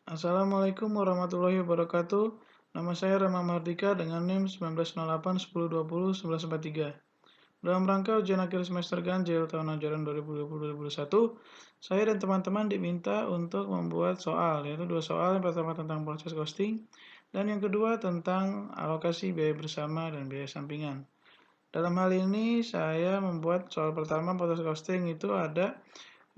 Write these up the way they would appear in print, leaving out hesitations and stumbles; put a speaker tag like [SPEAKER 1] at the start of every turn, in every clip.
[SPEAKER 1] Assalamualaikum warahmatullahi wabarakatuh. Nama saya Rama Mardika dengan NIM 1908 1020 1143. Dalam rangka ujian akhir semester ganjil tahun ajaran 2020-2021, saya dan teman-teman diminta untuk membuat soal, yaitu dua soal. Yang pertama tentang proses costing, dan yang kedua tentang alokasi biaya bersama dan biaya sampingan. Dalam hal ini, saya membuat soal pertama proses costing itu ada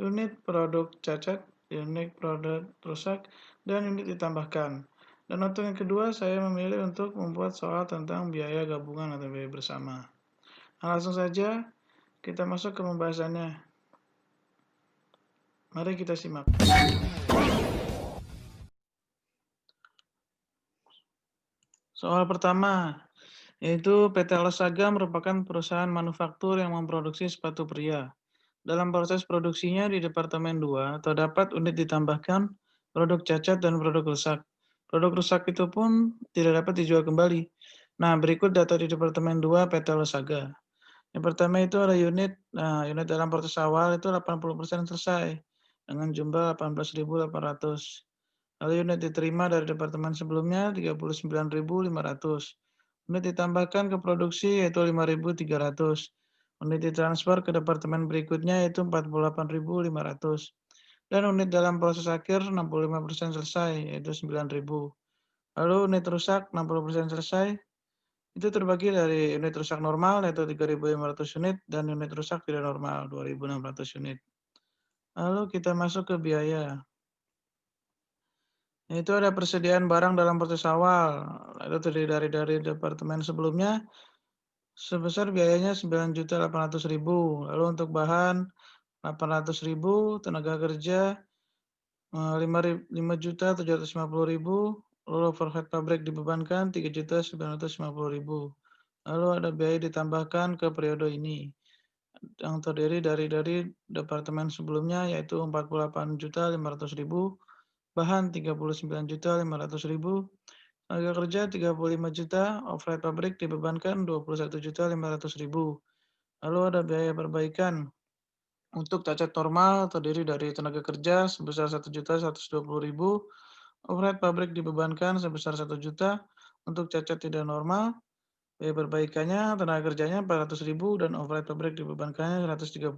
[SPEAKER 1] unit produk cacat, unit produk rusak, dan unit ditambahkan. Dan untuk yang kedua, saya memilih untuk membuat soal tentang biaya gabungan atau biaya bersama. Nah, langsung saja kita masuk ke pembahasannya. Mari kita simak. Soal pertama, yaitu PT Alasaga merupakan perusahaan manufaktur yang memproduksi sepatu pria. Dalam proses produksinya di Departemen 2, terdapat unit ditambahkan, produk cacat, dan produk rusak. Produk rusak itu pun tidak dapat dijual kembali. Nah, berikut data di Departemen 2 PT Losaga. Yang pertama itu ada unit. Nah, unit dalam proses awal itu 80% selesai dengan jumlah 18.800. Lalu unit diterima dari departemen sebelumnya 39.500. Unit ditambahkan ke produksi yaitu 5.300. Unit ditransfer ke departemen berikutnya yaitu 48.500. Dan unit dalam proses akhir 65% selesai yaitu 9.000. Lalu unit rusak 60% selesai. Itu terbagi dari unit rusak normal yaitu 3.500 unit dan unit rusak tidak normal 2.600 unit. Lalu kita masuk ke biaya. Itu ada persediaan barang dalam proses awal, itu terdiri dari departemen sebelumnya sebesar biayanya 9.800.000. Lalu untuk bahan 800.000, tenaga kerja 5.750.000, lalu overhead pabrik dibebankan 3.950.000. Lalu ada biaya ditambahkan ke periode ini yang terdiri dari departemen sebelumnya yaitu 48.500.000, bahan 39.500.000, tenaga kerja 35 juta, overhead pabrik dibebankan 21.500.000. Lalu ada biaya perbaikan. Untuk cacat normal terdiri dari tenaga kerja sebesar 1.120.000, overhead pabrik dibebankan sebesar 1 juta. Untuk cacat tidak normal, biaya perbaikannya tenaga kerjanya 400.000 dan overhead pabrik dibebankannya 130.000.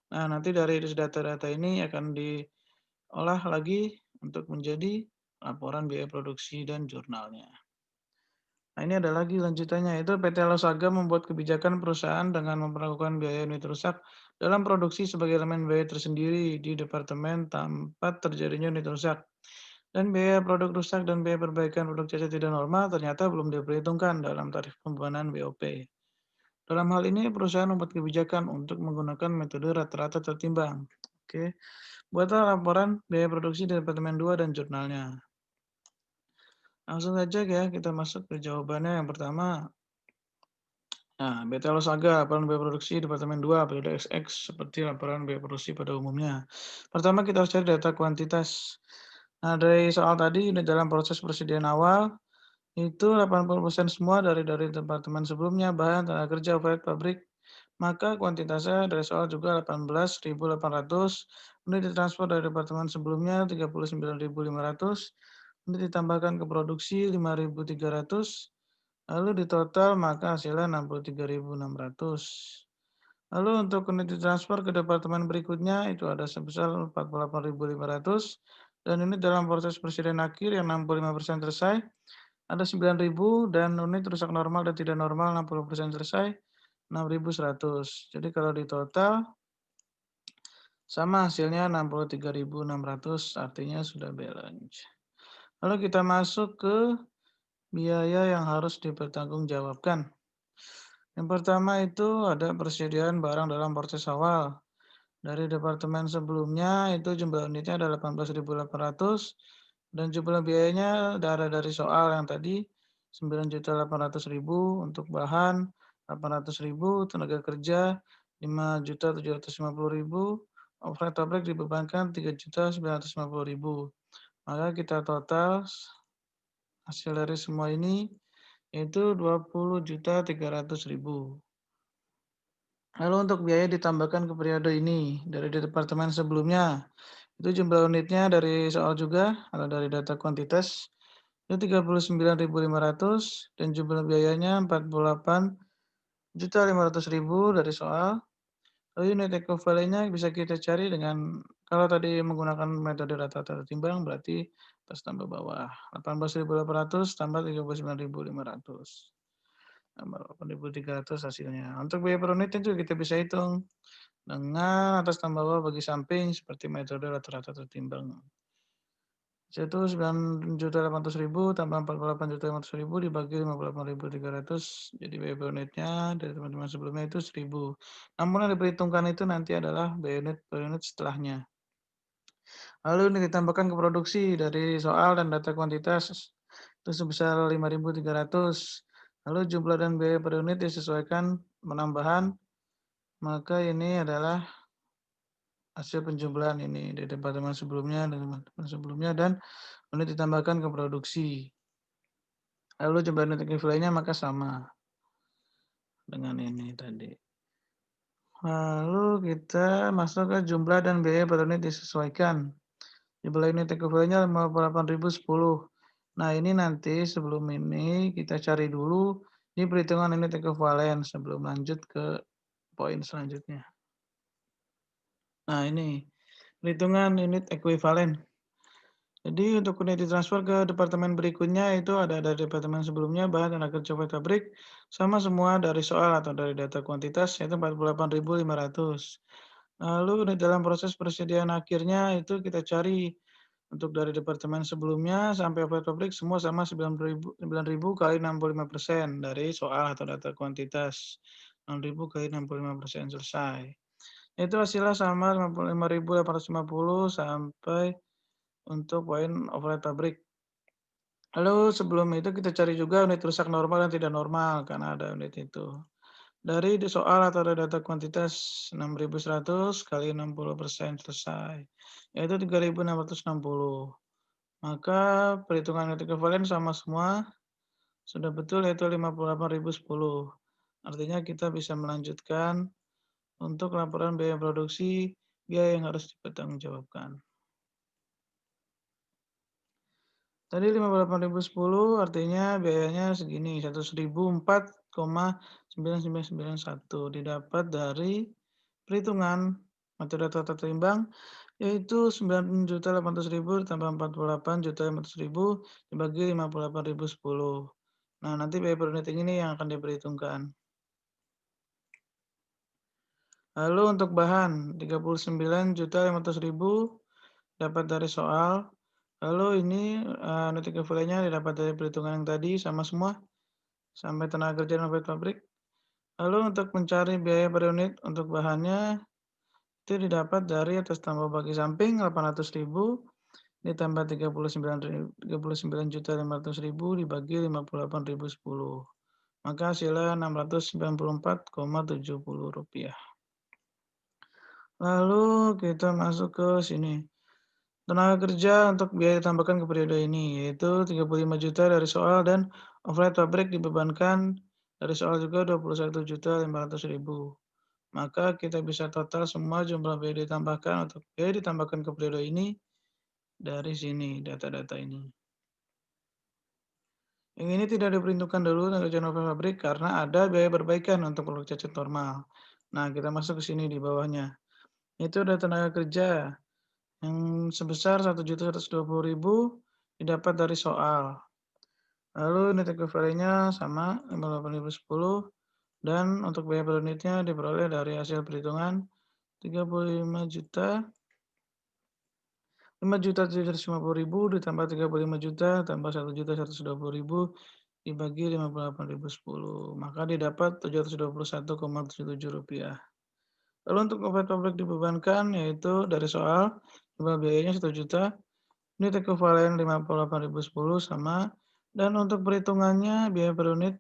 [SPEAKER 1] Nah, nanti dari data-data ini akan diolah lagi untuk menjadi laporan biaya produksi dan jurnalnya. Nah, ini ada lagi lanjutannya, yaitu PT Losaga membuat kebijakan perusahaan dengan memperlakukan biaya unit rusak dalam produksi sebagai elemen biaya tersendiri di departemen tempat terjadinya unit rusak. Dan biaya produk rusak dan biaya perbaikan produk cacat tidak normal ternyata belum diperhitungkan dalam tarif pembebanan BOP. Dalam hal ini, perusahaan membuat kebijakan untuk menggunakan metode rata-rata tertimbang. Oke, buatlah laporan biaya produksi di Departemen 2 dan jurnalnya. Langsung saja ya, kita masuk ke jawabannya. Yang pertama, nah, PT Losaga, laporan biaya produksi Departemen 2, periode XX, seperti laporan biaya produksi pada umumnya. Pertama, kita harus cari data kuantitas. Nah, dari soal tadi, unit dalam proses persediaan awal, itu 80% semua dari departemen sebelumnya, bahan, tenaga kerja, overhead pabrik. Maka kuantitasnya dari soal juga 18.800, unit ditransfer dari departemen sebelumnya 39.500, unit ditambahkan ke produksi 5.300, lalu di total maka hasilnya 63.600. Lalu untuk unit ditransfer ke departemen berikutnya itu ada sebesar 48.500 dan unit dalam proses persediaan akhir yang 65% selesai ada 9.000 dan unit rusak normal dan tidak normal 60% selesai 6.100. Jadi kalau di total sama hasilnya 63.600 artinya sudah balance. Lalu kita masuk ke biaya yang harus dipertanggungjawabkan. Yang pertama itu ada persediaan barang dalam proses awal. Dari departemen sebelumnya itu jumlah unitnya ada 18.800 dan jumlah biayanya dari soal yang tadi 9.800.000 untuk bahan 800.000, tenaga kerja 5.750.000, overhead pabrik dibebankan 3.950.000. Maka kita total hasil dari semua ini yaitu 20.300.000. Lalu untuk biaya ditambahkan ke periode ini dari departemen sebelumnya Itu jumlah unitnya dari soal juga atau dari data kuantitas itu 39.500 dan jumlah biayanya 48.500.000 dari soal. Lalu unit ekuivalennya bisa kita cari dengan kalau tadi menggunakan metode rata-rata timbang berarti atas tambah bawah. 18.800 tambah 39.500 tambah 8.300 hasilnya. Untuk biaya per unitnya juga kita bisa hitung dengan atas tambah bawah bagi samping seperti metode rata-rata tertimbang. Yaitu 9.800.000 tambah 48.500.000 dibagi 58.300 jadi biaya per unitnya dari teman-teman sebelumnya itu 1.000. Namun yang diperhitungkan itu nanti adalah biaya unit per unit setelahnya. Lalu ini ditambahkan ke produksi dari soal dan data kuantitas itu sebesar 5.300. Lalu jumlah dan biaya per unit disesuaikan penambahan, maka ini adalah hasil penjumlahan ini dari departemen sebelumnya dan departemen sebelumnya dan unit ditambahkan ke produksi. Lalu jumlah unit ekuivalennya maka sama dengan ini tadi. Lalu kita masuk ke jumlah dan biaya per unit disesuaikan. Jumlah unit ekuivalennya 58.010. Nah ini nanti sebelum ini kita cari dulu ini perhitungan unit ekuivalen sebelum lanjut ke poin selanjutnya. Nah ini perhitungan unit ekuivalen. Jadi untuk unit ditransfer ke departemen berikutnya itu ada dari departemen sebelumnya bahan tenaga kerja pabrik sama semua dari soal atau dari data kuantitas yaitu 48.500. Lalu dalam proses persediaan akhirnya itu kita cari untuk dari departemen sebelumnya sampai overhead pabrik semua sama 9.000 kali 65% dari soal atau data kuantitas. 6.000 kali 65% selesai. Itu hasilnya sama 55.850 sampai untuk poin overhead pabrik. Lalu sebelum itu kita cari juga unit rusak normal dan tidak normal karena ada unit itu. Dari soal atau dari data kuantitas 6.100 kali 60% selesai, yaitu 3.660. Maka perhitungan unit ekuivalen sama semua, sudah betul yaitu 58.010. Artinya kita bisa melanjutkan untuk laporan biaya produksi, biaya yang harus dipertanggungjawabkan. Tadi 58.010 artinya biayanya segini, 1.004,9991 didapat dari perhitungan metode tata timbang yaitu 9.800.000 ditambah 48.500.000 dibagi 58.010. Nah, nanti biaya per unit ini yang akan diperhitungkan. Lalu untuk bahan 39.500.000 dapat dari soal. Lalu ini unit ekuivalennya didapat dari perhitungan yang tadi sama semua sampai tenaga kerja dan pabrik. Lalu untuk mencari biaya per unit untuk bahannya itu didapat dari atas tambah bagi samping 800.000 ditambah 39.500.000 dibagi 58.010. Maka hasilnya Rp694,70. Lalu kita masuk ke sini. Tenaga kerja untuk biaya ditambahkan ke periode ini yaitu 35 juta dari soal dan overhead pabrik dibebankan dari soal juga 21.500.000. Maka kita bisa total semua jumlah biaya ditambahkan untuk biaya ditambahkan ke periode ini dari sini data-data ini. Yang ini tidak diperhitungkan dulu tenaga kerja overhead pabrik karena ada biaya perbaikan untuk produk cacat normal. Nah, kita masuk ke sini di bawahnya. Itu ada tenaga kerja yang sebesar 1.120.000 didapat dari soal. Lalu unit ekuivalennya sama 58.010 dan untuk biaya per unitnya diperoleh dari hasil perhitungan 35 juta 5.750.000 ditambah 35 juta tambah 1.120.000 dibagi 58.010 maka didapat Rp721,77. Lalu untuk overhead pabrik dibebankan yaitu dari soal jumlah biayanya 1 juta, unit ekuivalen 58.010 sama dan untuk perhitungannya biaya per unit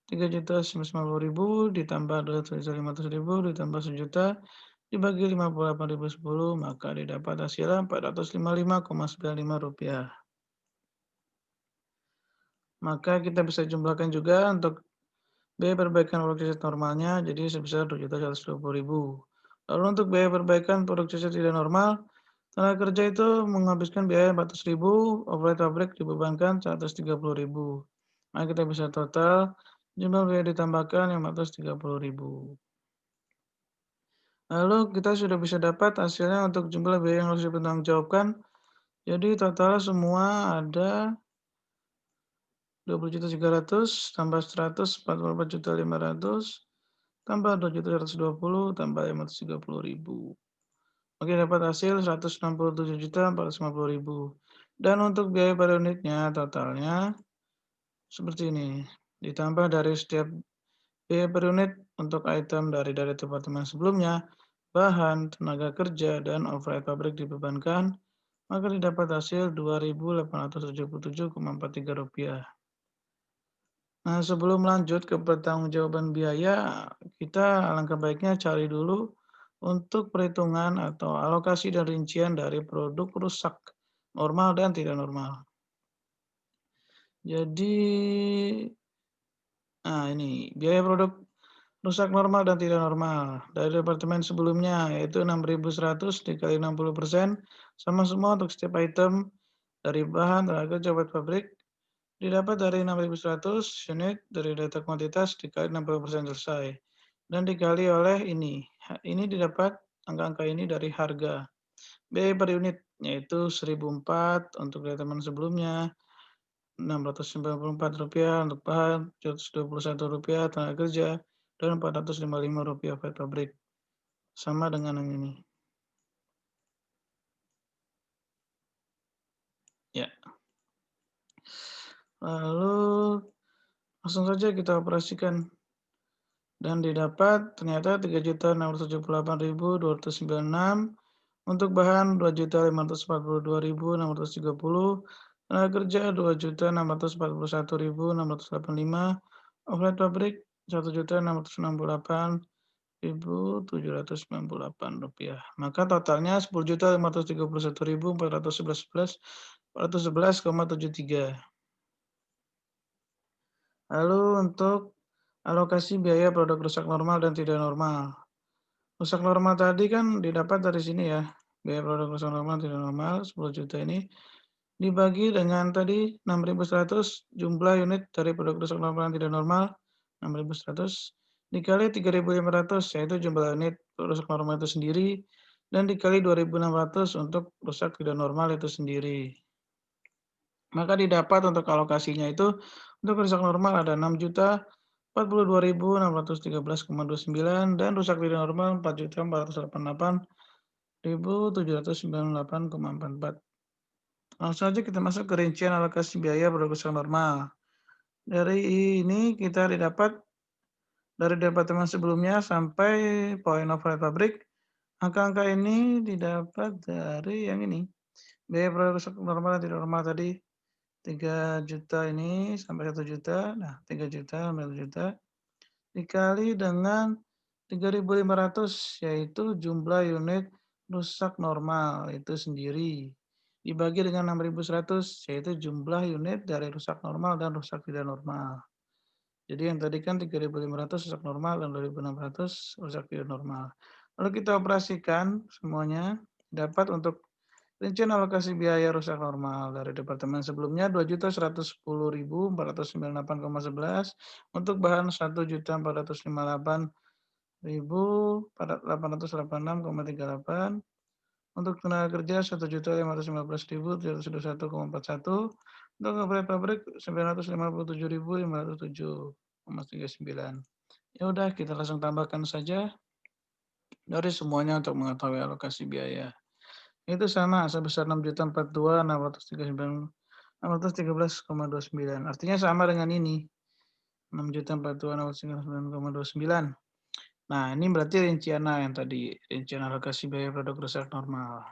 [SPEAKER 1] 3.950.000 ditambah 2.500.000 ditambah 1 juta dibagi 58.010 maka didapat hasilnya Rp455,95. Maka kita bisa jumlahkan juga untuk biaya perbaikan produk cacat normalnya jadi sebesar Rp7.120.000. Lalu untuk biaya perbaikan produk cacat tidak normal Tenaga kerja itu menghabiskan biaya 400.000, overhead pabrik dibebankan 130.000. Nah, kita bisa total jumlah biaya ditambahkan 530.000. Lalu kita sudah bisa dapat hasilnya untuk jumlah biaya yang harus dipertanggungjawabkan. Jadi total semua ada 20.300 tambah 100 44.500 tambah 2.120 tambah 530.000. Oke, dapat hasil 167.450.000. Dan untuk biaya per unitnya totalnya seperti ini. Ditambah dari setiap biaya per unit untuk item dari departemen sebelumnya, bahan, tenaga kerja, dan overhead pabrik dibebankan, maka didapat hasil Rp2.877,43. Nah, sebelum lanjut ke pertanggungjawaban biaya, kita alangkah baiknya cari dulu untuk perhitungan atau alokasi dan rincian dari produk rusak, normal dan tidak normal. Jadi, nah ini biaya produk rusak normal dan tidak normal dari departemen sebelumnya yaitu 6.100 dikali 60% sama semua untuk setiap item dari bahan, tenaga kerja, buat pabrik didapat dari 6.100 unit dari data kuantitas dikali 60% selesai dan dikali oleh ini. Ini didapat angka-angka ini dari harga. Biaya per unit yaitu 1.004 untuk departemen sebelumnya, Rp694 untuk bahan, Rp121 tenaga kerja, dan Rp455 overhead pabrik. Sama dengan yang ini. Ya. Lalu langsung saja kita operasikan. Dan didapat ternyata 3.678.296 untuk bahan 2.542.630, tenaga kerja 2.641.685, overhead pabrik Rp1.668.798. Maka totalnya Rp10.531.411,73. Lalu untuk alokasi biaya produk rusak normal dan tidak normal. Rusak normal tadi kan didapat dari sini ya. Biaya produk rusak normal tidak normal 10 juta ini dibagi dengan tadi 6.100 jumlah unit dari produk rusak normal dan tidak normal 6.100 dikali 3.500 yaitu jumlah unit rusak normal itu sendiri dan dikali 2.600 untuk rusak tidak normal itu sendiri. Maka didapat untuk alokasinya itu untuk rusak normal ada 6.042.613,29 dan rusak tidak normal 4.488.798,44. Langsung saja kita masuk ke rincian alokasi biaya produk rusak normal. Dari ini kita didapat dari departemen sebelumnya sampai poin overhead pabrik. Angka-angka ini didapat dari yang ini. Biaya produk rusak normal dan tidak normal tadi 3 juta ini sampai 1 juta. Nah, 3 juta sampai 1 juta dikali dengan 3.500 yaitu jumlah unit rusak normal itu sendiri. Dibagi dengan 6.100 yaitu jumlah unit dari rusak normal dan rusak tidak normal. Jadi yang tadi kan 3.500 rusak normal dan 2.600 rusak tidak normal. Lalu kita operasikan semuanya dapat untuk rincian alokasi biaya rusak normal dari departemen sebelumnya 2.110.498,11 untuk bahan 1.458.886,38 untuk tenaga kerja 1.515.721,41 untuk overhead pabrik 957.507,39. Ya udah kita langsung tambahkan saja dari semuanya untuk mengetahui alokasi biaya. Itu sama sebesar 6.042.613,29. Artinya sama dengan ini. 6.042.613,29. Nah, ini berarti rincian yang tadi, rincian alokasi biaya produk rusak normal.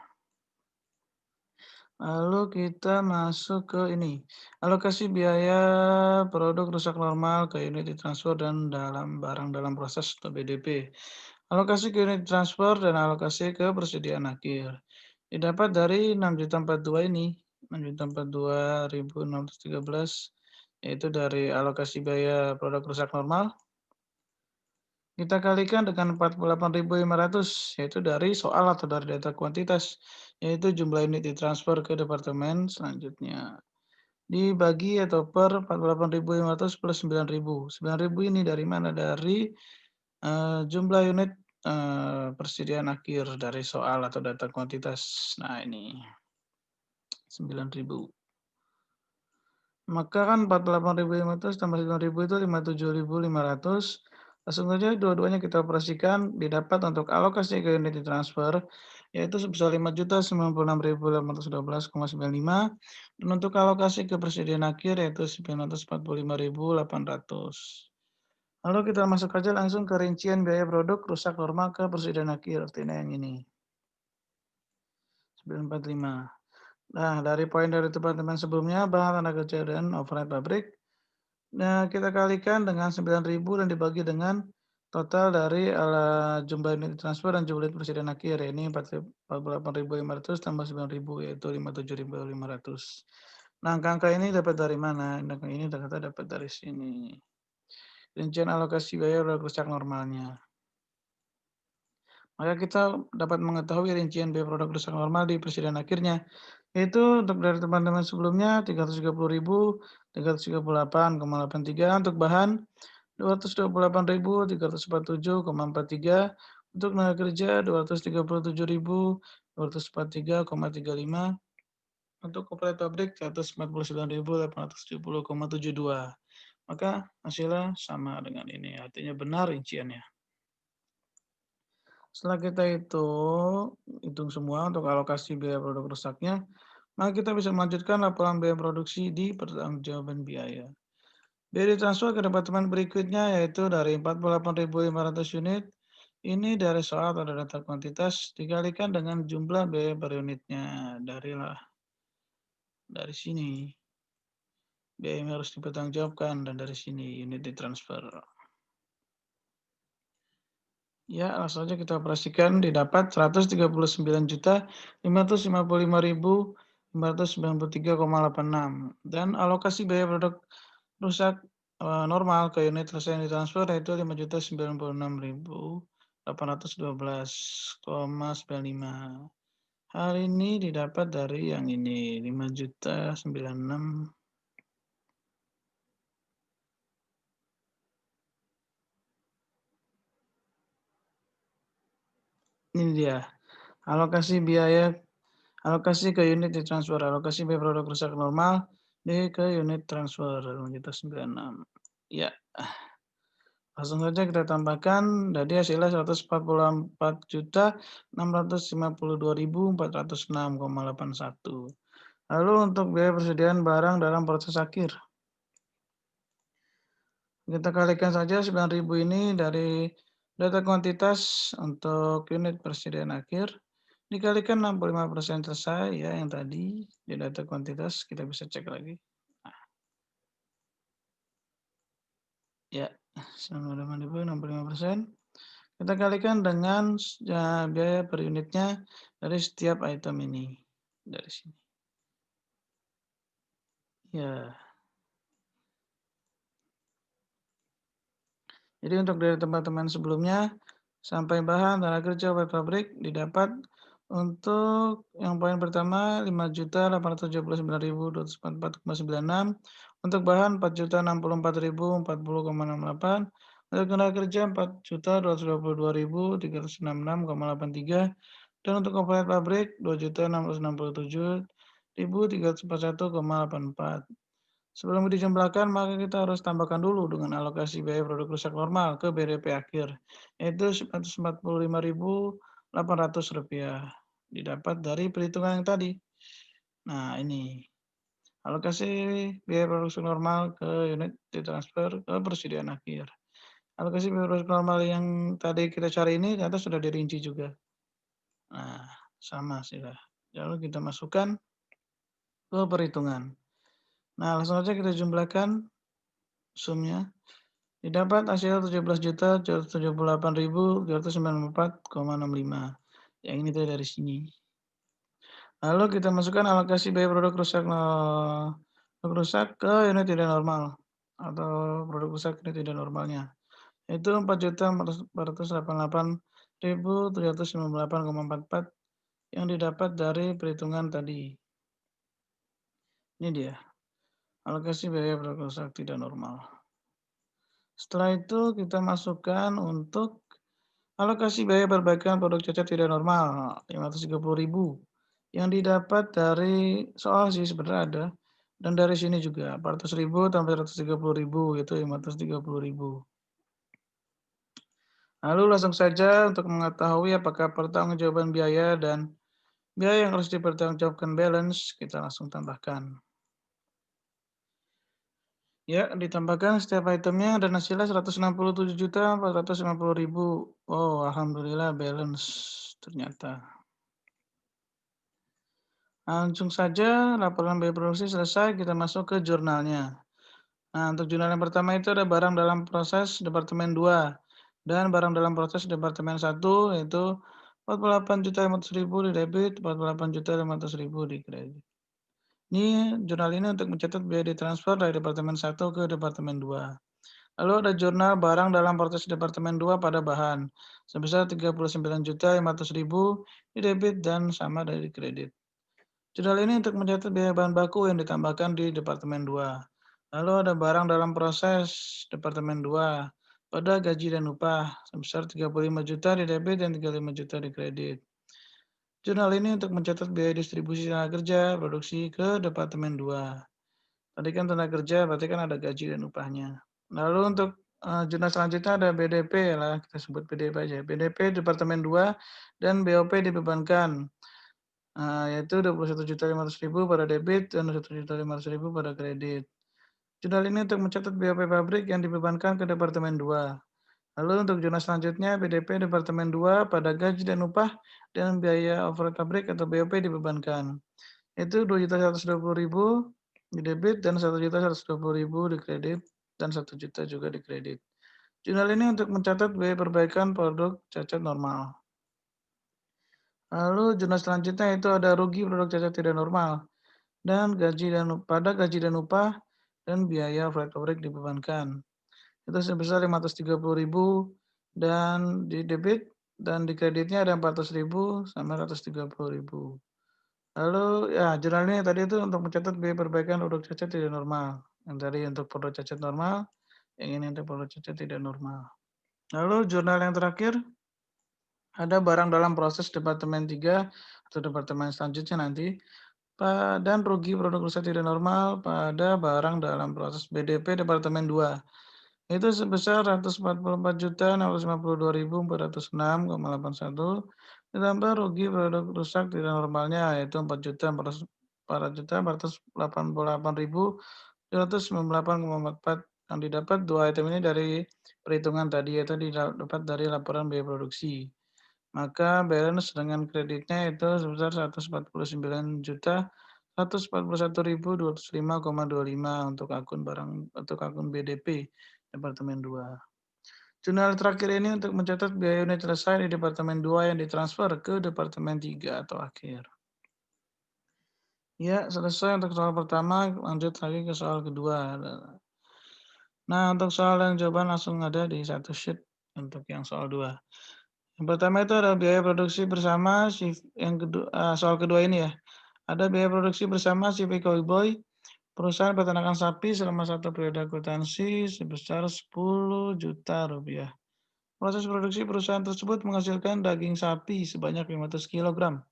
[SPEAKER 1] Lalu kita masuk ke ini, alokasi biaya produk rusak normal ke unit transfer dan dalam barang dalam proses atau BDP. Alokasi ke unit transfer dan alokasi ke persediaan akhir. Didapat dari 6.042 ini, 6.042.613 yaitu dari alokasi biaya produk rusak normal Kita kalikan dengan 48.500, yaitu dari soal atau dari data kuantitas, yaitu jumlah unit ditransfer ke departemen selanjutnya. Dibagi atau per 48.500 plus 9.000. 9.000 ini dari mana? Dari jumlah unit persediaan akhir dari soal atau data kuantitas. Nah ini 9.000. Maka kan 48.500 tambah 9.000 itu 57.500. Langsung saja dua-duanya kita operasikan, didapat untuk alokasi ke unit transfer, yaitu sebesar 5.096.812,95, dan untuk alokasi ke persediaan akhir yaitu 945.800. Lalu kita masuk aja langsung ke rincian biaya produk rusak normal ke persediaan akhir, artinya yang ini. 945. Nah, dari poin dari teman-teman sebelumnya, bahan tenaga kerja dan overhead pabrik. Nah, kita kalikan dengan 9.000 dan dibagi dengan total dari jumlah unit transfer dan jumlah unit persediaan akhir. Ini 48.500 tambah 9.000 yaitu 57.500. Nah, angka ini dapat dari mana? Angka ini ternyata dapat dari sini. Rincian alokasi biaya rusak normalnya. Maka kita dapat mengetahui rincian biaya produk rusak normal di persediaan akhirnya. Yaitu untuk dari teman-teman sebelumnya 330.000, 338,83 untuk bahan 228.347,43 untuk tenaga kerja 237.243,35 untuk operator pabrik 149.870,72. Maka hasilnya sama dengan ini, artinya benar rinciannya. Setelah kita hitung semua untuk alokasi biaya produk rusaknya, maka kita bisa melanjutkan laporan biaya produksi di pertanggungjawaban biaya. Biaya ditransfer ke departemen berikutnya yaitu dari 48.500 unit, ini dari soal atau data kuantitas dikalikan dengan jumlah biaya per unitnya. Dari sini. Biaya yang harus dipertanggungjawabkan dan dari sini unit ditransfer. Ya, langsung saja kita operasikan, didapat 139.555.593,86 dan alokasi biaya produk rusak normal ke unit yang ditransfer yaitu 5.096.812,95. Hal ini didapat dari yang ini 5.096. Ini dia. Alokasi ke unit ditransfer, alokasi biaya produk rusak normal ke unit transfer 5.096. Ya. Langsung saja kita tambahkan, jadi hasilnya 144.652.406,81. Lalu untuk biaya persediaan barang dalam proses akhir. Kita kalikan saja 9.000 ini dari data kuantitas untuk unit persediaan akhir. Dikalikan 65% selesai ya yang tadi di data kuantitas, kita bisa cek lagi. Ya, 65%. Kita kalikan dengan biaya per unitnya dari setiap item ini. Dari sini. Ya. Jadi untuk dari teman-teman sebelumnya, sampai bahan tenaga kerja pabrik didapat untuk yang poin pertama 5.879.244,96, untuk bahan 4.064.040,68, untuk tenaga kerja 4.222.366,83, dan untuk komponen pabrik 2.667.341,84. Sebelum dijumlahkan, maka kita harus tambahkan dulu dengan alokasi biaya produk rusak normal ke BDP akhir, yaitu Rp145.800. Didapat dari perhitungan yang tadi. Nah, ini. Alokasi biaya produk rusak normal ke unit ditransfer ke persediaan akhir. Alokasi biaya produk normal yang tadi kita cari ini ternyata sudah dirinci juga. Nah, sama sudah. Lalu kita masukkan ke perhitungan. Nah, langsung saja kita jumlahkan sumnya. Didapat hasil 17.278.294,65. Yang ini tuh dari sini. Lalu kita masukkan alokasi biaya produk rusak ke unit tidak normal atau produk rusak unit tidak normalnya. Itu 4.488.798,44 yang didapat dari perhitungan tadi. Ini dia, alokasi biaya produk rusak tidak normal. Setelah itu kita masukkan untuk alokasi biaya perbaikan produk cacat tidak normal 530.000 yang didapat dari soal sih sebenarnya ada dan dari sini juga 400.000 tambah 130.000 itu 530.000. Lalu langsung saja untuk mengetahui apakah pertanggungjawaban biaya dan biaya yang harus dipertanggungjawabkan balance, kita langsung tambahkan. Ya, ditambahkan setiap itemnya dan hasilnya 167.450.000. Oh, alhamdulillah balance ternyata. Langsung saja laporan biaya produksi selesai, kita masuk ke jurnalnya. Nah, untuk jurnal yang pertama itu ada barang dalam proses departemen 2 dan barang dalam proses departemen 1 yaitu 48.500.000 di debit, 48.500.000 di kredit. Ini jurnal ini untuk mencatat biaya ditransfer dari departemen 1 ke departemen 2. Lalu ada jurnal barang dalam proses departemen 2 pada bahan sebesar 39.500.000 di debit dan sama dari kredit. Jurnal ini untuk mencatat biaya bahan baku yang ditambahkan di departemen 2. Lalu ada barang dalam proses departemen 2 pada gaji dan upah sebesar 35 juta di debit dan 35 juta di kredit. Jurnal ini untuk mencatat biaya distribusi tenaga kerja produksi ke departemen 2. Tadi kan tenaga kerja berarti kan ada gaji dan upahnya. Lalu untuk jurnal selanjutnya ada BDP lah, kita sebut BDP aja. BDP departemen 2 dan BOP dibebankan. Yaitu 21.500.000 pada debit dan 1.500.000 pada kredit. Jurnal ini untuk mencatat BOP pabrik yang dibebankan ke departemen 2. Lalu untuk jurnal selanjutnya BDP departemen 2 pada gaji dan upah dan biaya overhead pabrik atau BOP dibebankan. Itu 2.120.000 di debit dan 1.120.000 di kredit dan 1 juta juga di kredit. Jurnal ini untuk mencatat biaya perbaikan produk cacat normal. Lalu jurnal selanjutnya itu ada rugi produk cacat tidak normal dan gaji dan upah dan biaya flight pabrik dibebankan. Itu sebesar 530.000 dan di debit dan di kreditnya ada 400.000 sama 130.000. Lalu ya jurnal ini tadi itu untuk mencatat biaya perbaikan produk cacat tidak normal. Yang tadi untuk produk cacat normal, yang ini untuk produk cacat tidak normal. Lalu jurnal yang terakhir ada barang dalam proses departemen 3 atau departemen selanjutnya nanti dan rugi produk rusak tidak normal pada barang dalam proses BDP departemen 2. Itu sebesar 144.652.406,81 ditambah rugi produk rusak tidak normalnya yaitu 4.488.298,44 yang didapat dua item ini dari perhitungan tadi yaitu didapat dari laporan biaya produksi. Maka balance dengan kreditnya itu sebesar 149.141.205,25 untuk akun BDP Departemen 2. Jurnal terakhir ini untuk mencatat biaya unit selesai di Departemen 2 yang ditransfer ke Departemen 3 atau akhir. Ya, selesai untuk soal pertama, lanjut lagi ke soal kedua. Nah, untuk soal yang jawaban langsung ada di satu sheet untuk yang soal 2. Yang pertama itu ada biaya produksi bersama soal kedua ini ya. Ada biaya produksi bersama CV Cowboy, perusahaan peternakan sapi selama satu periode akuntansi sebesar 10 juta rupiah. Proses produksi perusahaan tersebut menghasilkan daging sapi sebanyak 500 kg,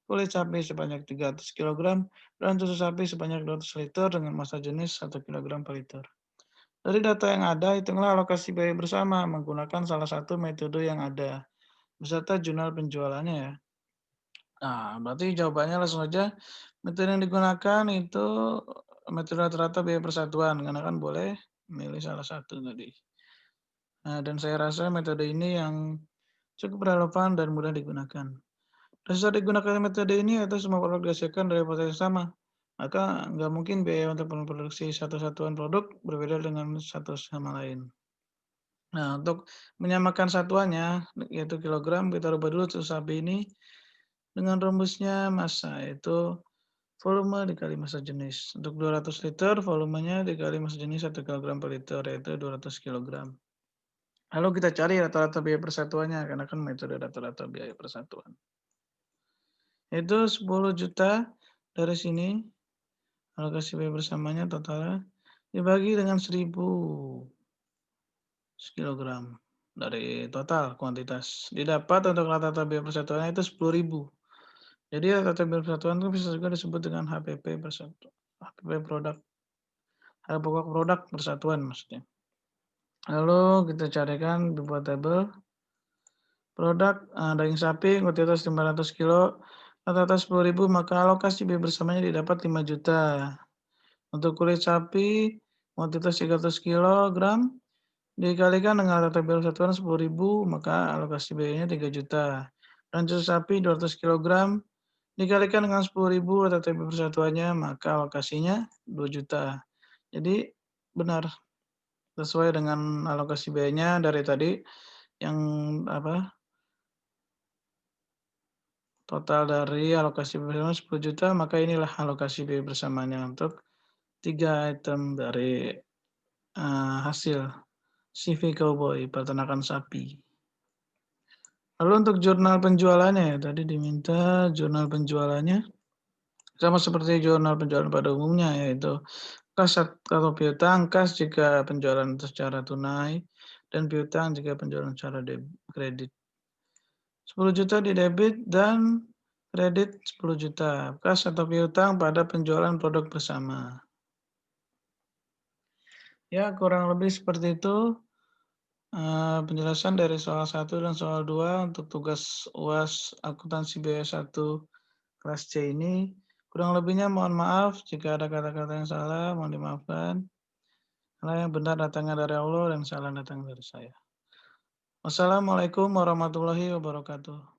[SPEAKER 1] kulit sapi sebanyak 300 kg, dan susu sapi sebanyak 200 liter dengan massa jenis 1 kg per liter. Dari data yang ada, hitunglah alokasi biaya bersama menggunakan salah satu metode yang ada beserta jurnal penjualannya ya. Nah, berarti jawabannya langsung aja. Metode yang digunakan itu metode rata-rata biaya persatuan, karena kan boleh milih salah satu tadi. Nah, dan saya rasa metode ini yang cukup relevan dan mudah digunakan. Dasar digunakan metode ini atau semua produk dihasilkan dari proses yang sama. Maka nggak mungkin biaya untuk memproduksi satu satuan produk berbeda dengan satu sama lain. Nah, untuk menyamakan satuannya, yaitu kilogram, kita rubah dulu susu sapi ini dengan rumusnya massa, yaitu volume dikali massa jenis. Untuk 200 liter, volumenya dikali massa jenis 1 kg per liter, yaitu 200 kg. Lalu kita cari rata-rata biaya persatuannya, karena kan metode rata-rata biaya persatuan. Itu 10 juta dari sini, alokasi biaya bersamanya totalnya, dibagi dengan 1000 kilogram dari total kuantitas. Didapat untuk rata-rata biaya persatuannya itu 10.000. Jadi rata-rata biaya persatuan itu bisa juga disebut dengan HPP persatuan. HPP produk, harga pokok produk persatuan maksudnya. Lalu kita carikan dibuat tabel. Produk daging sapi kuantitas 500 kilo, rata-rata 10.000, maka alokasi biaya bersamanya didapat 5 juta. Untuk kulit sapi kuantitas 300 kilogram dikalikan dengan rata-rata biaya persatuan 10.000, maka alokasi biayanya 3 juta. Dan susu sapi 200 kilogram dikalikan dengan 10.000 rata-rata biaya persatuannya, maka alokasinya 2 juta. Jadi benar sesuai dengan alokasi biayanya dari tadi yang total dari alokasi bersama 10 juta, maka inilah alokasi biaya bersamanya untuk 3 item dari hasil CV Cowboy peternakan sapi. Lalu untuk jurnal penjualannya, tadi diminta jurnal penjualannya sama seperti jurnal penjualan pada umumnya, yaitu kas atau piutang, kas jika penjualan secara tunai, dan piutang jika penjualan secara kredit. 10 juta di debit dan kredit 10 juta. Kas atau piutang pada penjualan produk bersama. Ya, kurang lebih seperti itu penjelasan dari soal 1 dan soal 2 untuk tugas UAS akuntansi biaya 1 kelas C ini. Kurang lebihnya mohon maaf jika ada kata-kata yang salah, mohon dimaafkan. Karena yang benar datangnya dari Allah dan salah datang dari saya. Wassalamualaikum warahmatullahi wabarakatuh.